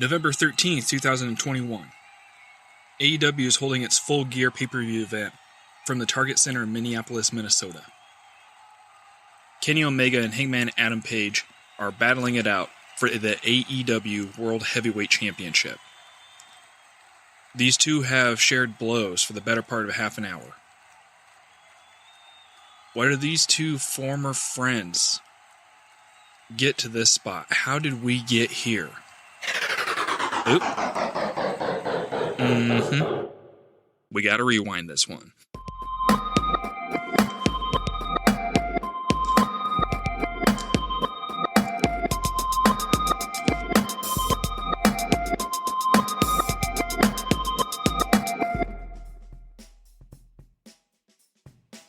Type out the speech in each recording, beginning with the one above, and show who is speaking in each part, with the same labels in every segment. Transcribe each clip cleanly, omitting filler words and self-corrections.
Speaker 1: November 13th, 2021. AEW is holding its Full Gear pay-per-view event from the Target Center in Minneapolis, Minnesota. Kenny Omega and Hangman Adam Page are battling it out for the AEW World Heavyweight Championship. These two have shared blows for the better part of a half an hour. Why do these two former friends get to this spot? How did we get here? Oop. We gotta rewind this one.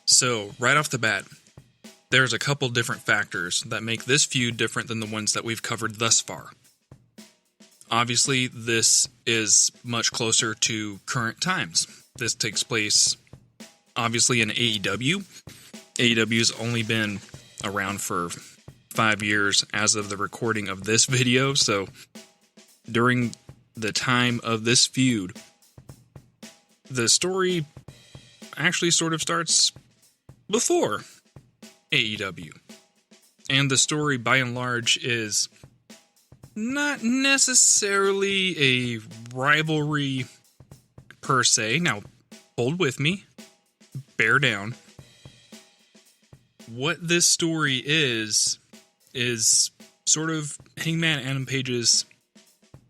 Speaker 1: So, right off the bat, there's a couple different factors that make this feud different than the ones that we've covered thus far. Obviously, this is much closer to current times. This takes place, obviously, in AEW. AEW's only been around for 5 years as of the recording of this video, so during the time of this feud, the story actually sort of starts before AEW. And the story, by and large, is not necessarily a rivalry per se. Now, hold with me. Bear down. What this story is sort of Hangman Adam Page's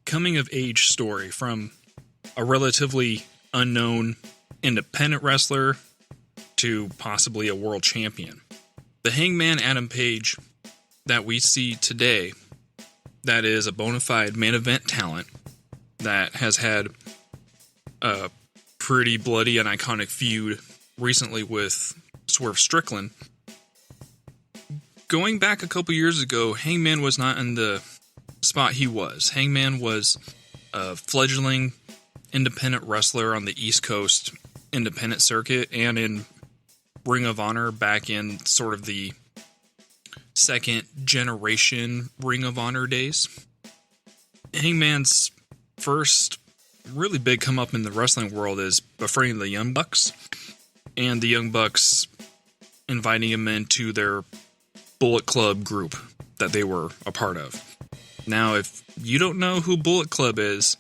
Speaker 1: coming-of-age story from a relatively unknown independent wrestler to possibly a world champion. The Hangman Adam Page that we see today, that is a bona fide main event talent that has had a pretty bloody and iconic feud recently with Swerve Strickland. Going back a couple years ago, Hangman was not in the spot he was. Hangman was a fledgling independent wrestler on the East Coast independent circuit and in Ring of Honor back in sort of the second generation Ring of Honor days. Hangman's first really big come up in the wrestling world is befriending the Young Bucks, and the Young Bucks inviting him into their Bullet Club group that they were a part of. Now, if you don't know who Bullet Club is,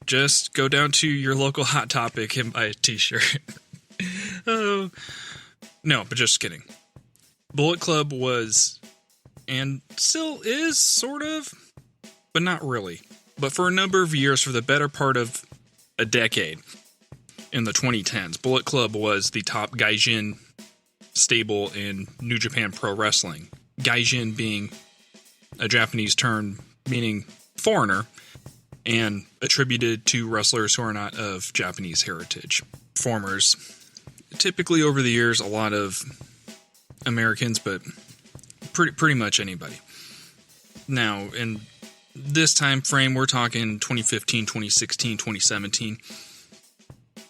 Speaker 1: just go down to your local Hot Topic and buy a t-shirt. Oh, no, but just kidding. Bullet Club was, and still is, sort of, but not really. But for a number of years, for the better part of a decade, in the 2010s, Bullet Club was the top Gaijin stable in New Japan Pro Wrestling. Gaijin being a Japanese term meaning foreigner, and attributed to wrestlers who are not of Japanese heritage. Formers. Typically over the years, a lot of Americans, but pretty much anybody. Now, in this time frame, we're talking 2015, 2016, 2017.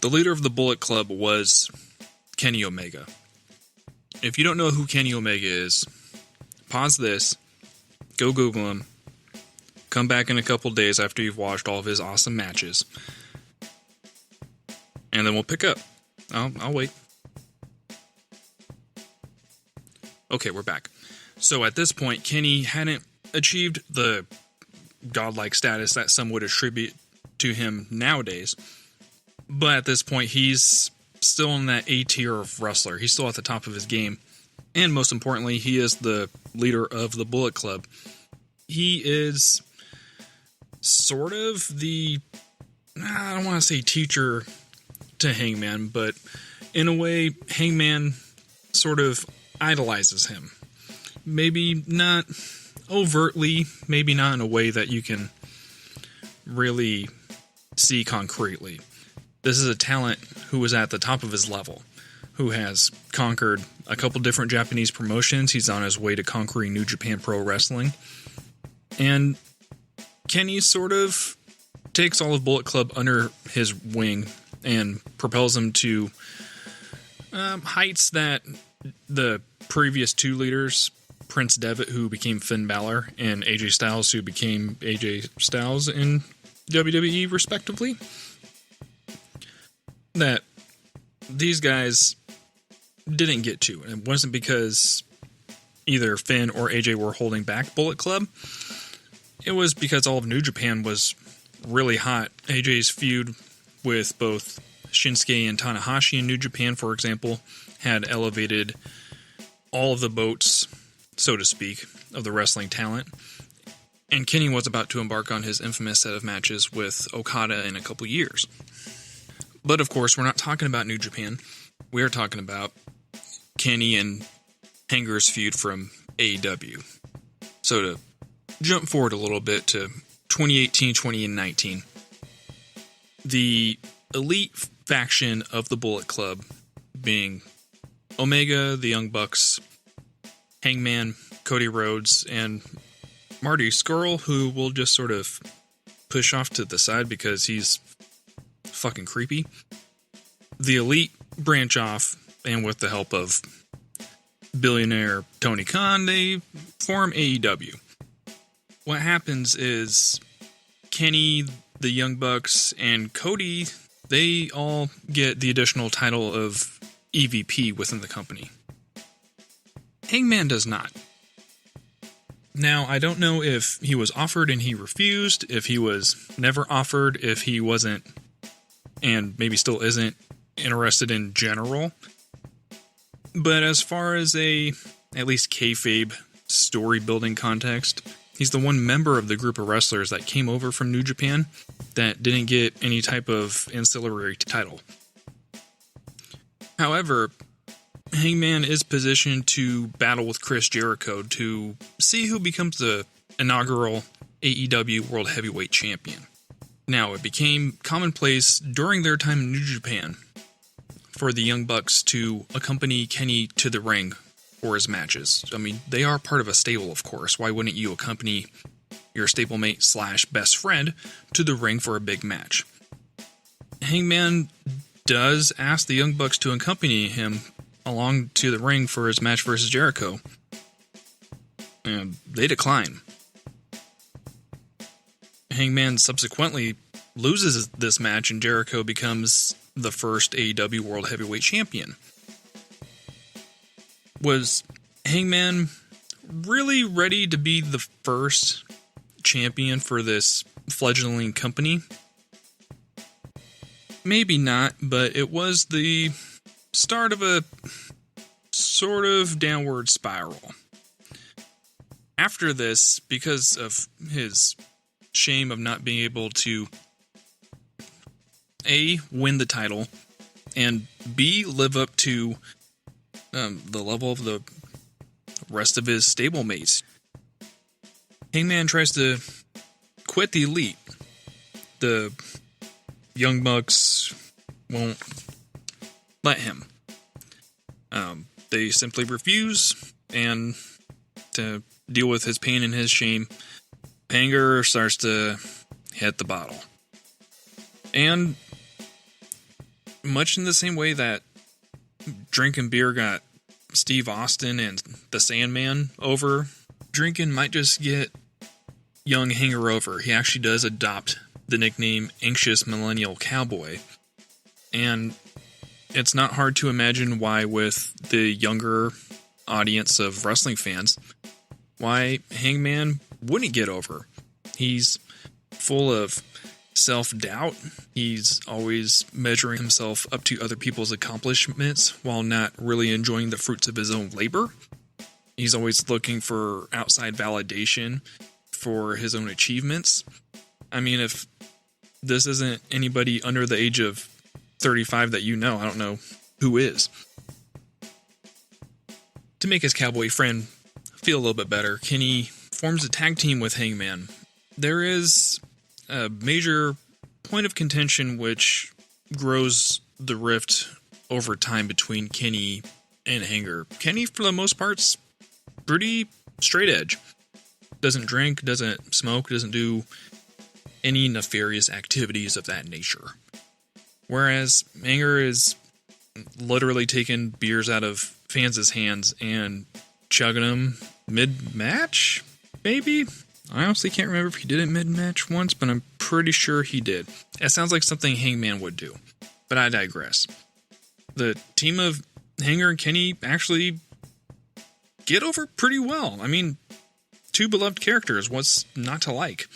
Speaker 1: The leader of the Bullet Club was Kenny Omega. If you don't know who Kenny Omega is, pause this, go Google him, come back in a couple days after you've watched all of his awesome matches, and then we'll pick up. I'll wait. Okay, we're back. So at this point, Kenny hadn't achieved the godlike status that some would attribute to him nowadays. But at this point, he's still in that A tier of wrestler. He's still at the top of his game. And most importantly, he is the leader of the Bullet Club. He is sort of the, I don't want to say teacher to Hangman, but in a way, Hangman sort of idolizes him. Maybe not overtly, maybe not in a way that you can really see concretely. This is a talent who was at the top of his level, who has conquered a couple different Japanese promotions. He's on his way to conquering New Japan Pro Wrestling. And Kenny sort of takes all of Bullet Club under his wing and propels him to heights that the previous two leaders, Prince Devitt, who became Finn Balor, and AJ Styles, who became AJ Styles in WWE, respectively, that these guys didn't get to. And it wasn't because either Finn or AJ were holding back Bullet Club. It was because all of New Japan was really hot. AJ's feud with both Shinsuke and Tanahashi in New Japan, for example, had elevated all of the boats, so to speak, of the wrestling talent. And Kenny was about to embark on his infamous set of matches with Okada in a couple years. But of course, we're not talking about New Japan. We are talking about Kenny and Hanger's feud from AEW. So to jump forward a little bit to 2018, 2019, the elite faction of the Bullet Club being Omega, the Young Bucks, Hangman, Cody Rhodes, and Marty Scurll, who we'll just sort of push off to the side because he's fucking creepy. The elite branch off, and with the help of billionaire Tony Khan, they form AEW. What happens is Kenny, the Young Bucks, and Cody, they all get the additional title of EVP within the company. Hangman does not. Now, I don't know if he was offered and he refused, if he was never offered, if he wasn't, and maybe still isn't, interested in general. But as far as at least kayfabe, story-building context, he's the one member of the group of wrestlers that came over from New Japan that didn't get any type of ancillary title. However, Hangman is positioned to battle with Chris Jericho to see who becomes the inaugural AEW World Heavyweight Champion. Now, it became commonplace during their time in New Japan for the Young Bucks to accompany Kenny to the ring for his matches. I mean, they are part of a stable, of course. Why wouldn't you accompany your stablemate / best friend to the ring for a big match? Hangman does ask the Young Bucks to accompany him along to the ring for his match versus Jericho, and they decline. Hangman subsequently loses this match, and Jericho becomes the first AEW World Heavyweight Champion. Was Hangman really ready to be the first champion for this fledgling company? Maybe not, but it was the start of a sort of downward spiral. After this, because of his shame of not being able to A, win the title, and B, live up to the level of the rest of his stablemates, Hangman tries to quit the elite. The Young Bucks won't let him. They simply refuse, and to deal with his pain and his shame, Hanger starts to hit the bottle. And much in the same way that drinking beer got Steve Austin and the Sandman over, drinking might just get young Hanger over. He actually does adopt the nickname Anxious Millennial Cowboy. And it's not hard to imagine why, with the younger audience of wrestling fans, why Hangman wouldn't get over. He's full of self-doubt. He's always measuring himself up to other people's accomplishments while not really enjoying the fruits of his own labor. He's always looking for outside validation for his own achievements. I mean, if this isn't anybody under the age of 35 that you know, I don't know who is. To make his cowboy friend feel a little bit better, Kenny forms a tag team with Hangman. There is a major point of contention which grows the rift over time between Kenny and Hanger. Kenny, for the most part, is pretty straight edge. Doesn't drink, doesn't smoke, doesn't do any nefarious activities of that nature. Whereas Hanger is literally taking beers out of fans' hands and chugging them mid-match, maybe? I honestly can't remember if he did it mid-match once, but I'm pretty sure he did. It sounds like something Hangman would do, but I digress. The team of Hanger and Kenny actually get over pretty well. I mean, two beloved characters, what's not to like?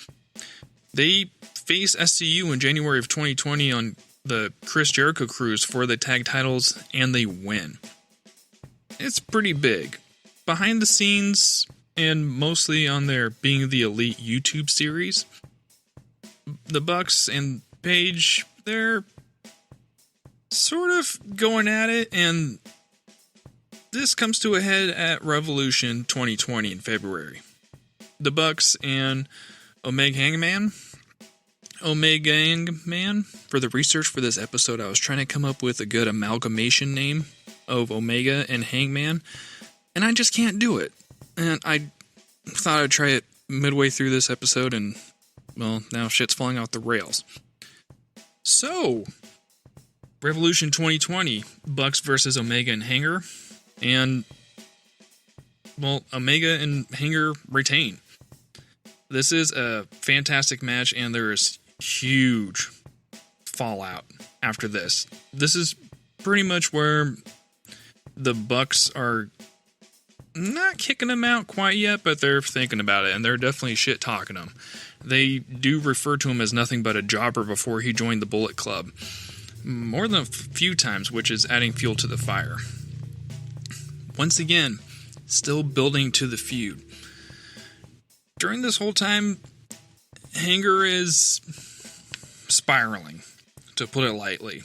Speaker 1: They face SCU in January of 2020 on the Chris Jericho cruise for the tag titles, and they win. It's pretty big. Behind the scenes, and mostly on their Being the Elite YouTube series, the Bucks and Paige, they're sort of going at it, and this comes to a head at Revolution 2020 in February. The Bucks and Omega Hangman. For the research for this episode, I was trying to come up with a good amalgamation name of Omega and Hangman, and I just can't do it. And I thought I'd try it midway through this episode, and, well, now shit's falling off the rails. So, Revolution 2020, Bucks versus Omega and Hanger, and, well, Omega and Hanger retain. This is a fantastic match, and there is huge fallout after this. This is pretty much where the Bucks are not kicking him out quite yet, but they're thinking about it, and they're definitely shit-talking him. They do refer to him as nothing but a jobber before he joined the Bullet Club. More than a few times, which is adding fuel to the fire. Once again, still building to the feud. During this whole time, Hanger is spiraling, to put it lightly.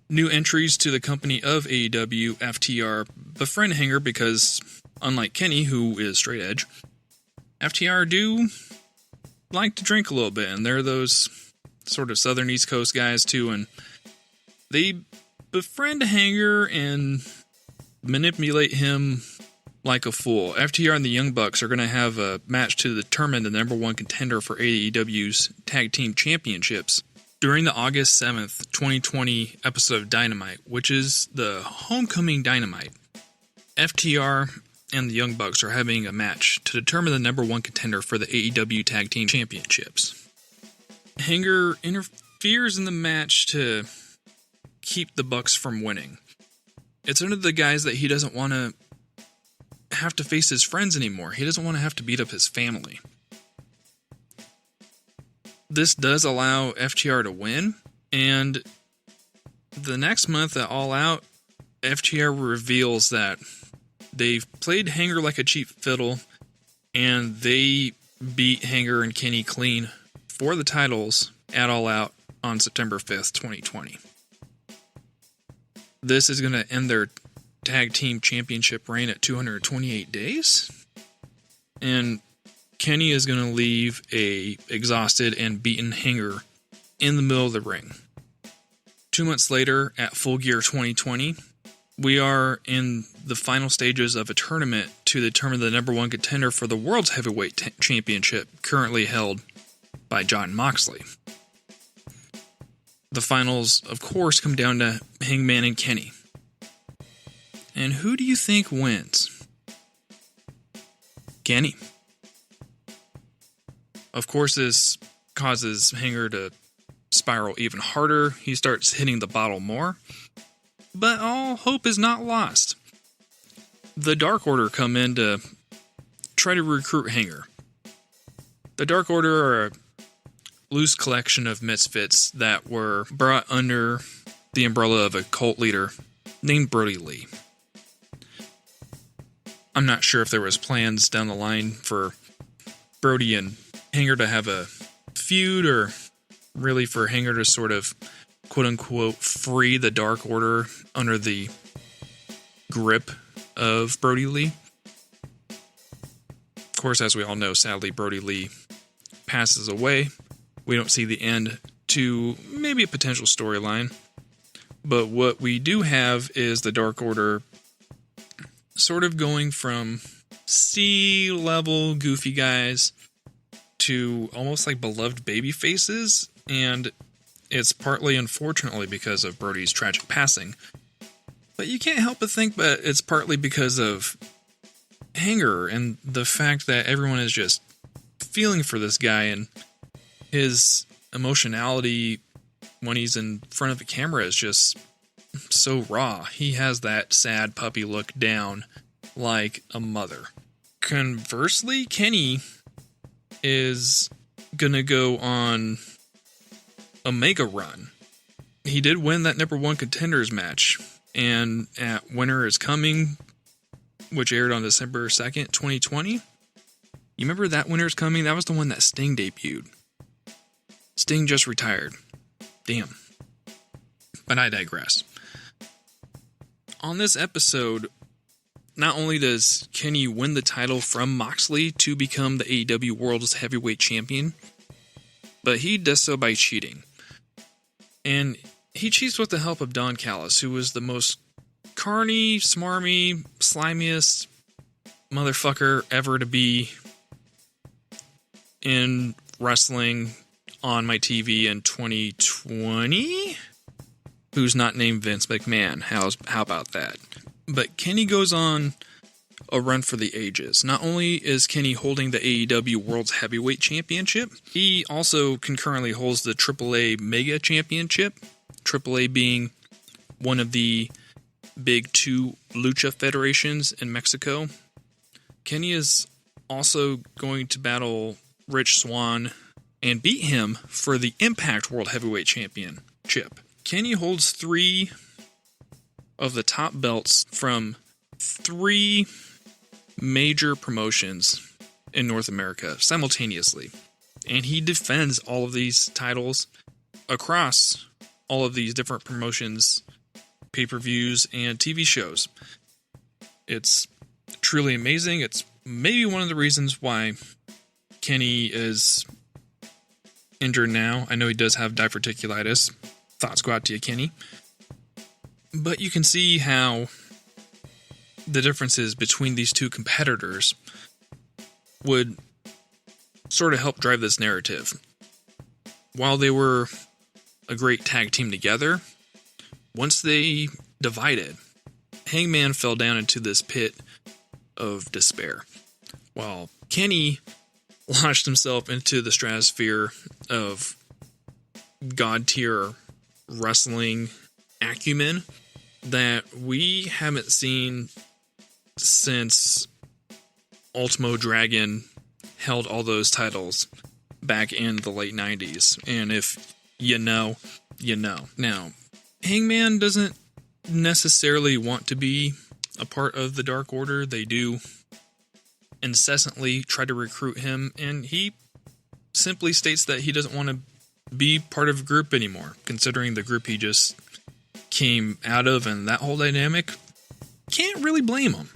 Speaker 1: New entries to the company of AEW, FTR, befriend Hanger because, unlike Kenny, who is straight edge, FTR do like to drink a little bit, and they're those sort of Southern East Coast guys too, and they befriend Hanger and manipulate him like a fool. FTR and the Young Bucks are going to have a match to determine the number one contender for AEW's Tag Team Championships during the August 7th, 2020 episode of Dynamite, which is the Homecoming Dynamite. FTR and the Young Bucks are having a match to determine the number one contender for the AEW Tag Team Championships. Hanger interferes in the match to keep the Bucks from winning. It's one of the guys that he doesn't want to have to face his friends anymore. He doesn't want to have to beat up his family. This does allow FTR to win, and the next month at All Out, FTR reveals that they've played Hanger like a cheap fiddle, and they beat Hanger and Kenny clean for the titles at All Out on September 5th, 2020. This is going to end their Tag Team Championship reign at 228 days. And Kenny is going to leave a exhausted and beaten Hanger in the middle of the ring. 2 months later, at Full Gear 2020, we are in the final stages of a tournament to determine the number one contender for the World's Heavyweight Championship, currently held by Jon Moxley. The finals, of course, come down to Hangman and Kenny. And who do you think wins? Kenny. Of course, this causes Hanger to spiral even harder. He starts hitting the bottle more. But all hope is not lost. The Dark Order come in to try to recruit Hanger. The Dark Order are a loose collection of misfits that were brought under the umbrella of a cult leader named Brody Lee. I'm not sure if there was plans down the line for Brody and Hanger to have a feud, or really for Hanger to sort of quote-unquote free the Dark Order under the grip of Brody Lee. Of course, as we all know, sadly, Brody Lee passes away. We don't see the end to maybe a potential storyline. But what we do have is the Dark Order sort of going from C-level goofy guys to almost like beloved baby faces, and it's partly, unfortunately, because of Brody's tragic passing. But you can't help but think that it's partly because of Hanger and the fact that everyone is just feeling for this guy, and His emotionality when he's in front of the camera is just so raw. He has that sad puppy look down like a mother. Conversely, Kenny is gonna go on a mega run. He did win that number one contenders match, and at Winter is Coming, which aired on December 2nd, 2020. You remember that Winter is Coming? That was the one that Sting debuted. Sting just retired. Damn. But I digress. On this episode, not only does Kenny win the title from Moxley to become the AEW World's Heavyweight Champion, but he does so by cheating. And he cheats with the help of Don Callis, who was the most carny, smarmy, slimiest motherfucker ever to be in wrestling on my TV in 2020, who's not named Vince McMahon. How about that? But Kenny goes on a run for the ages. Not only is Kenny holding the AEW World's Heavyweight Championship, he also concurrently holds the AAA Mega Championship, AAA being one of the big two lucha federations in Mexico. Kenny is also going to battle Rich Swann and beat him for the Impact World Heavyweight Championship. Kenny holds 3 of the top belts from 3 major promotions in North America simultaneously. And he defends all of these titles across all of these different promotions, pay-per-views, and TV shows. It's truly amazing. It's maybe one of the reasons why Kenny is injured now. I know he does have diverticulitis. Thoughts go out to you, Kenny. But you can see how the differences between these two competitors would sort of help drive this narrative. While they were a great tag team together, once they divided, Hangman fell down into this pit of despair, while Kenny launched himself into the stratosphere of god-tier wrestling acumen that we haven't seen since Ultimo Dragon held all those titles back in the late 90s. And if you know, you know. Now, Hangman doesn't necessarily want to be a part of the Dark Order. They do incessantly try to recruit him, and he simply states that he doesn't want to be part of a group anymore, considering the group he just came out of and that whole dynamic. Can't really blame him.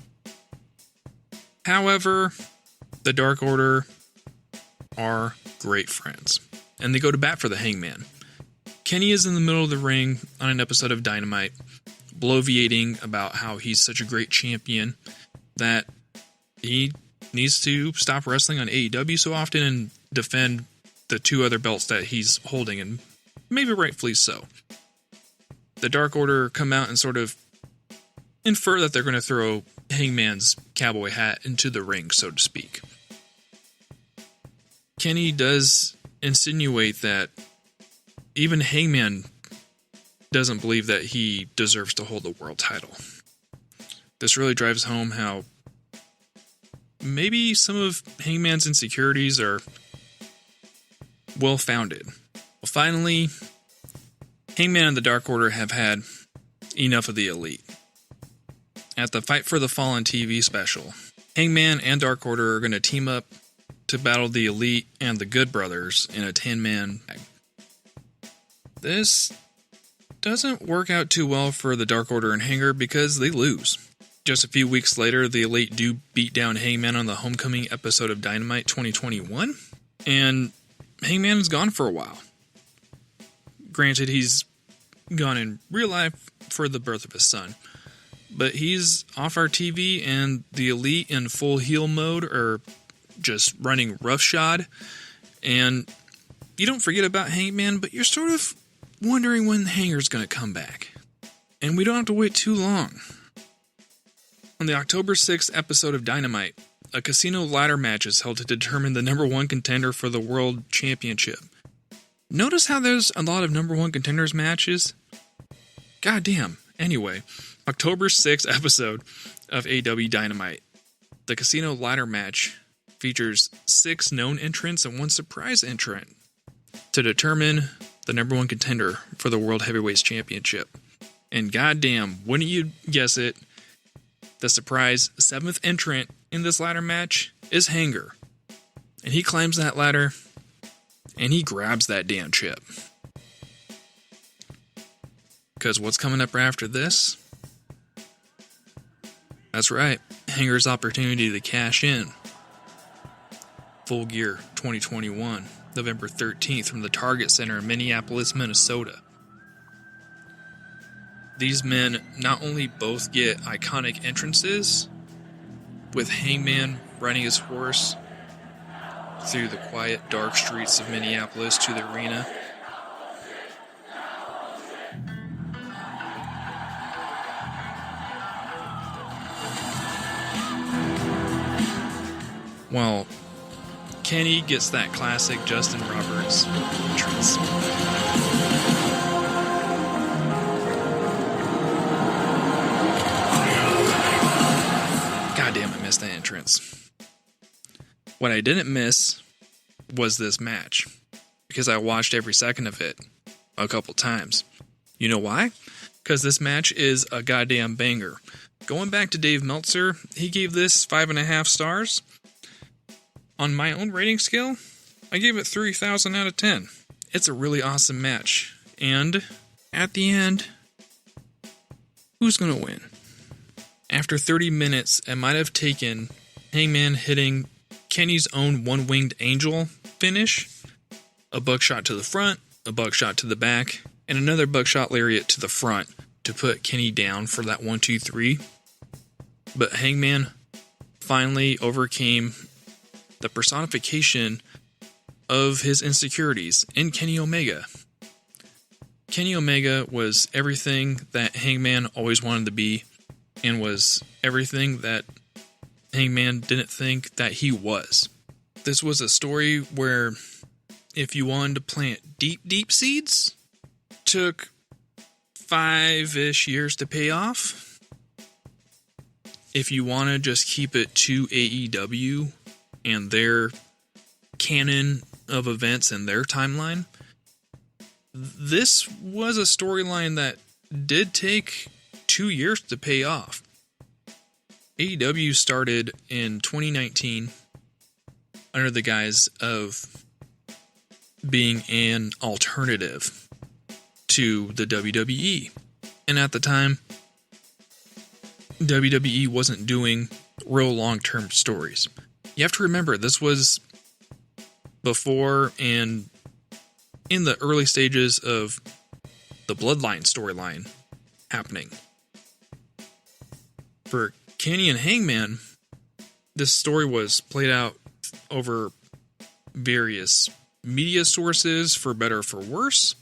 Speaker 1: However, the Dark Order are great friends, and they go to bat for the Hangman. Kenny is in the middle of the ring on an episode of Dynamite, bloviating about how he's such a great champion that he needs to stop wrestling on AEW so often and defend the 2 other belts that he's holding, and maybe rightfully so. The Dark Order come out and sort of infer that they're going to throw Hangman's cowboy hat into the ring, so to speak. Kenny does insinuate that even Hangman doesn't believe that he deserves to hold the world title. This really drives home how maybe some of Hangman's insecurities are well-founded. Well, finally, Hangman and the Dark Order have had enough of the Elite. At the Fight for the Fallen TV special, Hangman and Dark Order are going to team up to battle the Elite and the Good Brothers in a 10-man tag. This doesn't work out too well for the Dark Order and Hanger because they lose. Just a few weeks later, the Elite do beat down Hangman on the Homecoming episode of Dynamite 2021, and Hangman is gone for a while. Granted, he's gone in real life for the birth of his son, but he's off our TV, and the Elite in full heel mode are just running roughshod, and you don't forget about Hangman, but you're sort of wondering when the Hanger's going to come back. And we don't have to wait too long. On the October 6th episode of Dynamite, a casino ladder match is held to determine the number 1 contender for the World Championship. Notice how there's a lot of number one contenders matches? Goddamn. Anyway, October 6th episode of AEW Dynamite. The Casino Ladder match features 6 known entrants and 1 surprise entrant to determine the number one contender for the World Heavyweight Championship. And goddamn, wouldn't you guess it, the surprise 7th entrant in this ladder match is Hanger. And he climbs that ladder and he grabs that damn chip. Because what's coming up after this? That's right, Hanger's opportunity to cash in. Full Gear 2021, November 13th from the Target Center in Minneapolis, Minnesota. These men not only both get iconic entrances, with Hangman riding his horse through the quiet, dark streets of Minneapolis to the arena. Well, Kenny gets that classic Justin Roberts entrance. Goddamn, I missed that entrance. What I didn't miss was this match, because I watched every second of it a couple times. You know why? Because this match is a goddamn banger. Going back to Dave Meltzer, he gave this 5.5 stars. On my own rating scale, I gave it 3,000 out of 10. It's a really awesome match. And at the end, who's going to win? After 30 minutes, it might have taken Hangman hitting Kenny's own one-winged angel finish, a buckshot to the front, a buckshot to the back, and another buckshot lariat to the front to put Kenny down for that 1-2-3. But Hangman finally overcame the personification of his insecurities in Kenny Omega. Kenny Omega was everything that Hangman always wanted to be, and was everything that Hangman didn't think that he was. This was a story where if you wanted to plant deep, deep seeds, took 5-ish years to pay off. If you want to just keep it to AEW and their canon of events and their timeline, this was a storyline that did take 2 years to pay off. AEW started in 2019 under the guise of being an alternative to the WWE. And at the time, WWE wasn't doing real long-term stories. You have to remember, this was before and in the early stages of the Bloodline storyline happening. For Kenny and Hangman, this story was played out over various media sources, for better or for worse.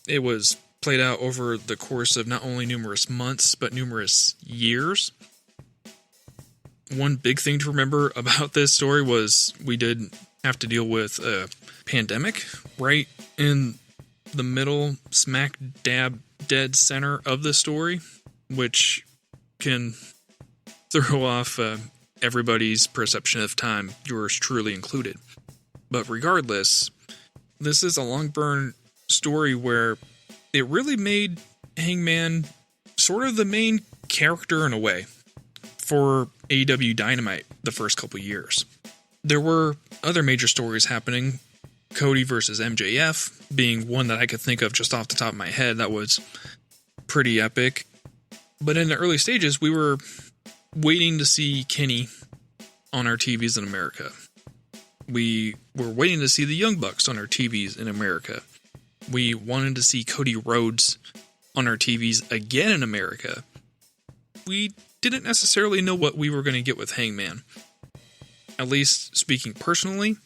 Speaker 1: It was played out over the course of not only numerous months, but numerous years. One big thing to remember about this story was we did have to deal with a pandemic right in the middle, smack dab dead center of the story, which can throw off everybody's perception of time, yours truly included. But regardless, this is a long burn story where it really made Hangman sort of the main character in a way for AEW Dynamite the first couple years. There were other major stories happening, Cody versus MJF being one that I could think of just off the top of my head that was pretty epic. But in the early stages, we were waiting to see Kenny on our TVs in America. We were waiting to see the Young Bucks on our TVs in America. We wanted to see Cody Rhodes on our TVs again in America. We didn't necessarily know what we were going to get with Hangman. At least speaking personally,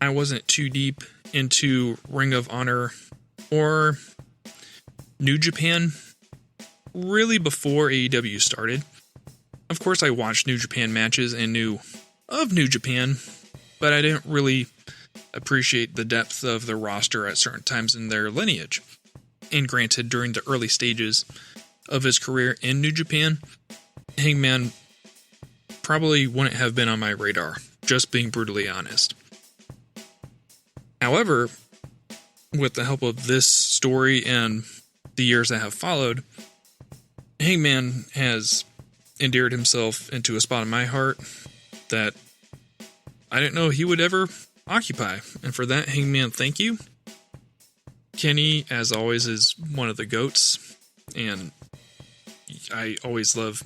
Speaker 1: I wasn't too deep into Ring of Honor or New Japan really before AEW started. Of course, I watched New Japan matches and knew of New Japan, but I didn't really appreciate the depth of the roster at certain times in their lineage. And granted, during the early stages of his career in New Japan, Hangman probably wouldn't have been on my radar, just being brutally honest. However, with the help of this story and the years that have followed, Hangman has endeared himself into a spot in my heart that I didn't know he would ever occupy. And for that, Hangman, thank you. Kenny, as always, is one of the GOATs, and I always love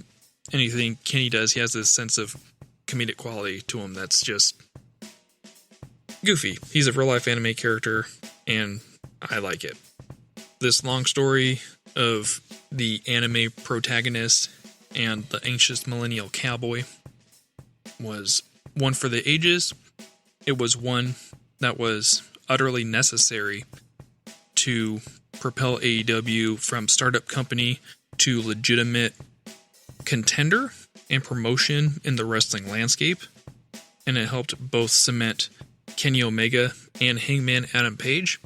Speaker 1: anything Kenny does. He has this sense of comedic quality to him that's just goofy. He's a real-life anime character, and I like it. This long story of the anime protagonist and the anxious millennial cowboy was one for the ages. It was one that was utterly necessary to propel AEW from startup company to legitimate contender and promotion in the wrestling landscape. And it helped both cement Kenny Omega and Hangman Adam Page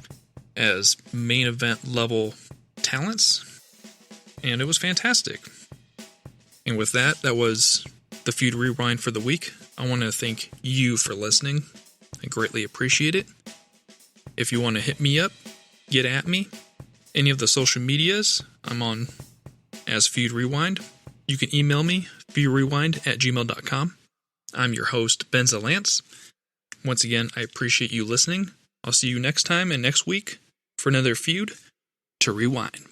Speaker 1: as main event level talents. And it was fantastic. And with that, that was the Feud Rewind for the week. I want to thank you for listening. I greatly appreciate it. If you want to hit me up, get at me. Any of the social medias, I'm on as Feud Rewind. You can email me, feudrewind@gmail.com. I'm your host, Benza Lance. Once again, I appreciate you listening. I'll see you next time and next week for another Feud to Rewind.